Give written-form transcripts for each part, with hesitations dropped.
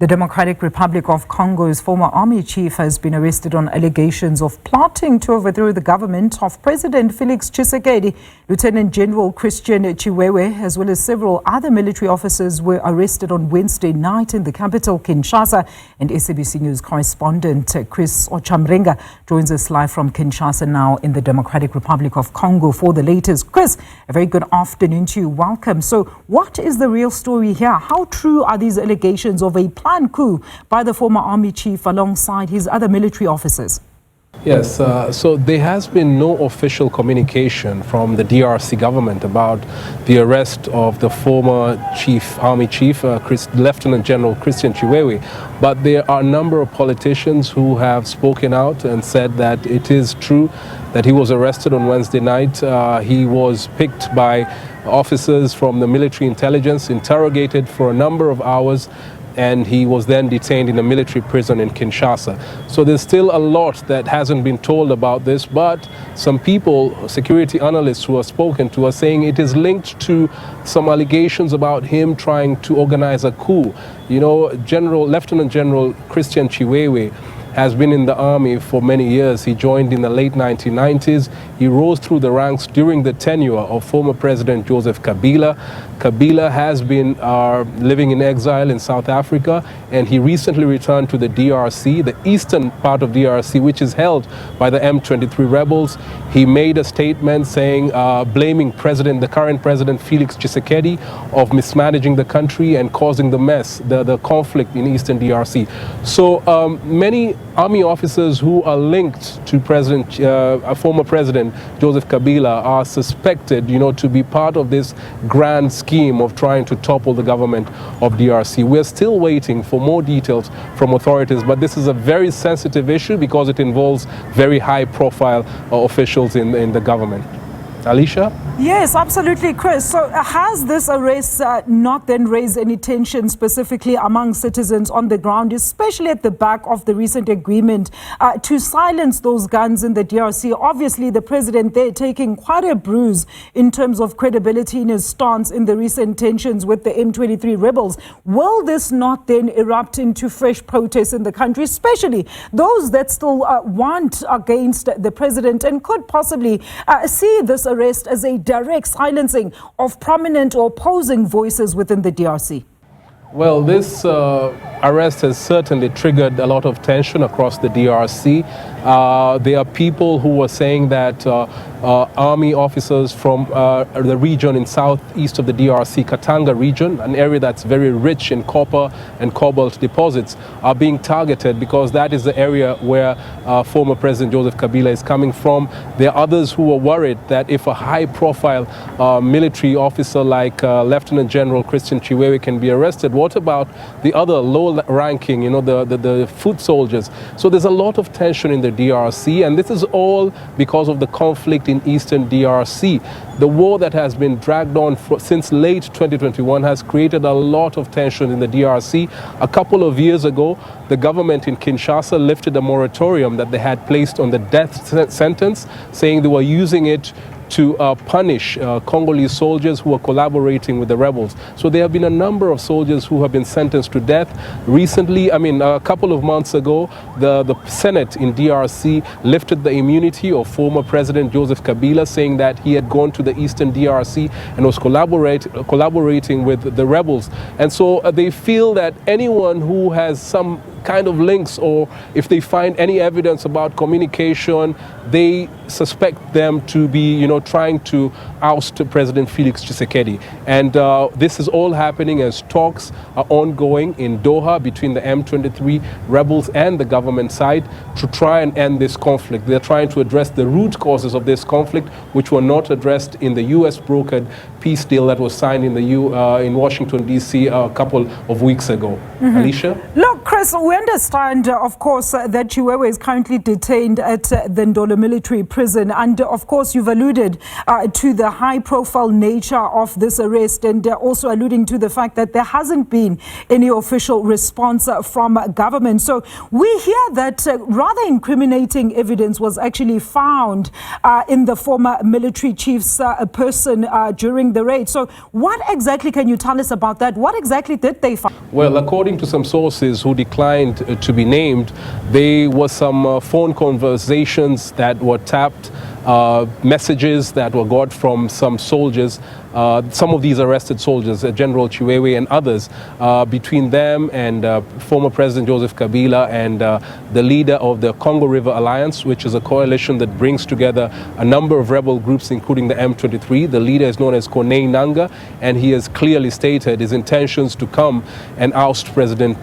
The Democratic Republic of Congo's former army chief has been arrested on allegations of plotting to overthrow the government of President Felix Tshisekedi. Lieutenant General Christian Tshiwewe, as well as several other military officers, were arrested on Wednesday night in the capital, Kinshasa. And SABC News correspondent Chris Ocamringa joins us live from Kinshasa now in the Democratic Republic of Congo for the latest. Chris, a very good afternoon to you. Welcome. So what is the real story here? How true are these allegations of a planned coup by the former army chief alongside his other military officers? Yes, so there has been no official communication from the DRC government about the arrest of the former army chief, Lieutenant General Christian Tshiwewe. But there are a number of politicians who have spoken out and said that it is true that he was arrested on Wednesday night. He was picked by officers from the military intelligence, interrogated for a number of hours, and he was then detained in a military prison in Kinshasa. So there's still a lot that hasn't been told about this, but some people, security analysts who have spoken to, are saying it is linked to some allegations about him trying to organize a coup. You know, Lieutenant General Christian Tshiwewe has been in the army for many years. He joined in the late 1990s. He rose through the ranks during the tenure of former President Joseph Kabila. Kabila has been living in exile in South Africa, and he recently returned to the DRC, the eastern part of DRC, which is held by the M23 rebels. He made a statement saying, blaming the current President Felix Tshisekedi of mismanaging the country and causing the mess, the conflict in eastern DRC. So many army officers who are linked to former President Joseph Kabila are suspected, to be part of this grand scheme of trying to topple the government of DRC. We're still waiting for more details from authorities, but this is a very sensitive issue because it involves very high-profile officials in the government. Alicia? Yes, absolutely, Chris. So has this arrest not then raised any tension specifically among citizens on the ground, especially at the back of the recent agreement to silence those guns in the DRC? Obviously, the president there taking quite a bruise in terms of credibility in his stance in the recent tensions with the M23 rebels. Will this not then erupt into fresh protests in the country, especially those that still want against the president and could possibly see this arrest as a direct silencing of prominent or opposing voices within the DRC? Well, this arrest has certainly triggered a lot of tension across the DRC. There are people who are saying that army officers from the region in southeast of the DRC, Katanga region, an area that's very rich in copper and cobalt deposits, are being targeted because that is the area where former President Joseph Kabila is coming from. There are others who are worried that if a high-profile military officer like Lieutenant General Christian Tshiwewe can be arrested, what about the other low-ranking, the foot soldiers? So there's a lot of tension in the DRC, and this is all because of the conflict in eastern DRC. The war that has been dragged on since late 2021 has created a lot of tension in the DRC. A couple of years ago, the government in Kinshasa lifted a moratorium that they had placed on the death sentence, saying they were using it to punish Congolese soldiers who are collaborating with the rebels. So there have been a number of soldiers who have been sentenced to death. Recently, a couple of months ago, the Senate in DRC lifted the immunity of former President Joseph Kabila, saying that he had gone to the eastern DRC and was collaborating with the rebels. And so they feel that anyone who has some kind of links, or if they find any evidence about communication, they suspect them to be, trying to oust President Felix Tshisekedi. And this is all happening as talks are ongoing in Doha between the M23 rebels and the government side to try and end this conflict. They're trying to address the root causes of this conflict, which were not addressed in the US-brokered peace deal that was signed in Washington, D.C. a couple of weeks ago. Alicia? Look, Chris, we understand, of course, that Tshiwewe is currently detained at the Ndolo military prison. And, of course, you've alluded to the high-profile nature of this arrest, and also alluding to the fact that there hasn't been any official response from government. So we hear that rather incriminating evidence was actually found in the former military chief's person during the raid. So what exactly can you tell us about that? What exactly did they find? Well, according to some sources who declined to be named, there were some phone conversations that were tapped, messages that were got from some soldiers, some of these arrested soldiers, General Tshiwewe and others, between them and former President Joseph Kabila and the leader of the Congo River Alliance, which is a coalition that brings together a number of rebel groups, including the M23. The leader is known as Correspondent, and he has clearly stated his intentions to come and oust President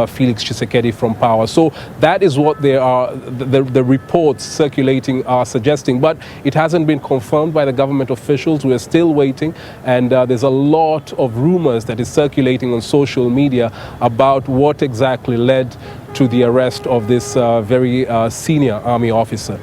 Felix Tshisekedi from power. So that is what they are, the reports circulating are suggesting, but it hasn't been confirmed by the government officials. We are still waiting, and there's a lot of rumors that is circulating on social media about what exactly led to the arrest of this very senior army officer.